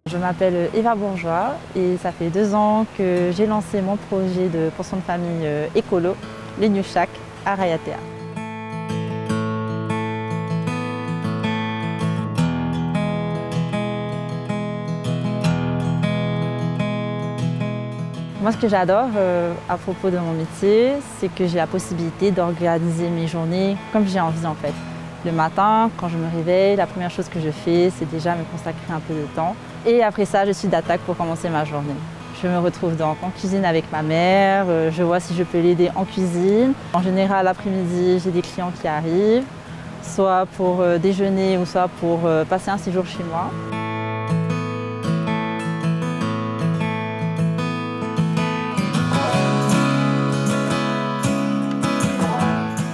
Je m'appelle Eva Bourgeois et ça fait 2 ans que j'ai lancé mon projet de pension de famille écolo, les New Shack, à Rayatea. Moi, ce que j'adore à propos de mon métier, c'est que j'ai la possibilité d'organiser mes journées comme j'ai envie en fait. Le matin, quand je me réveille, la première chose que je fais, c'est déjà me consacrer un peu de temps. Et après ça, je suis d'attaque pour commencer ma journée. Je me retrouve donc en cuisine avec ma mère, je vois si je peux l'aider en cuisine. En général, l'après-midi, j'ai des clients qui arrivent, soit pour déjeuner ou soit pour passer un séjour chez moi.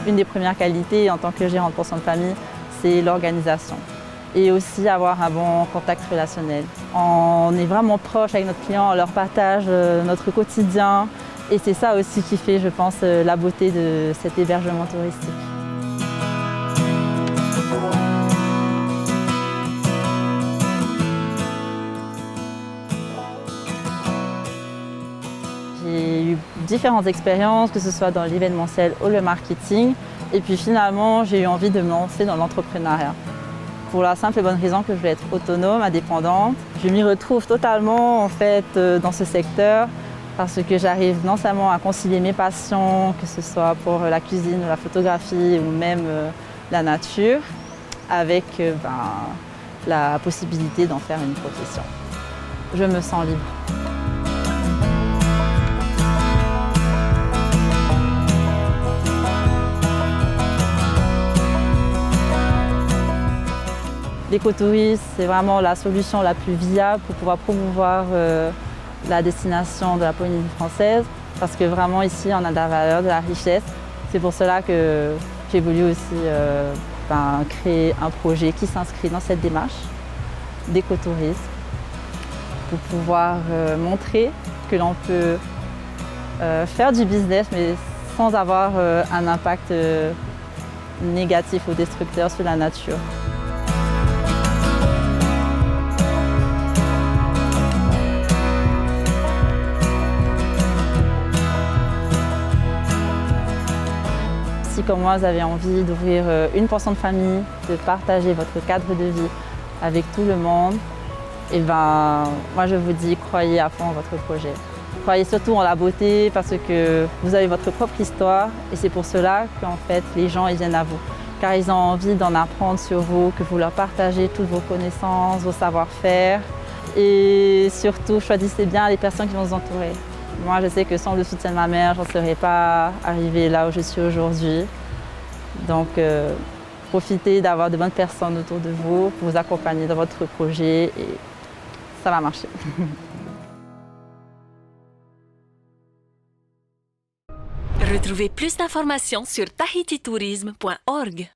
Une des premières qualités en tant que gérante de pension de famille, c'est l'organisation et aussi avoir un bon contact relationnel. On est vraiment proche avec notre client, on leur partage notre quotidien et c'est ça aussi qui fait, je pense, la beauté de cet hébergement touristique. J'ai eu différentes expériences, que ce soit dans l'événementiel ou le marketing. Et puis finalement, j'ai eu envie de me lancer dans l'entrepreneuriat. Pour la simple et bonne raison que je voulais être autonome, indépendante. Je m'y retrouve totalement en fait dans ce secteur parce que j'arrive non seulement à concilier mes passions, que ce soit pour la cuisine ou la photographie ou même la nature, avec la possibilité d'en faire une profession. Je me sens libre. L'écotourisme, c'est vraiment la solution la plus viable pour pouvoir promouvoir la destination de la Polynésie française parce que vraiment ici on a de la valeur, de la richesse. C'est pour cela que j'ai voulu aussi créer un projet qui s'inscrit dans cette démarche d'écotourisme pour pouvoir montrer que l'on peut faire du business mais sans avoir un impact négatif ou destructeur sur la nature. Si comme moi vous avez envie d'ouvrir une pension de famille, de partager votre cadre de vie avec tout le monde, et moi je vous dis croyez à fond en votre projet. Croyez surtout en la beauté parce que vous avez votre propre histoire et c'est pour cela qu'en fait les gens ils viennent à vous. Car ils ont envie d'en apprendre sur vous, que vous leur partagez toutes vos connaissances, vos savoir-faire et surtout choisissez bien les personnes qui vont vous entourer. Moi, je sais que sans le soutien de ma mère, je n'en serais pas arrivée là où je suis aujourd'hui. Donc, profitez d'avoir de bonnes personnes autour de vous pour vous accompagner dans votre projet et ça va marcher. Retrouvez plus d'informations sur tahititourisme.org.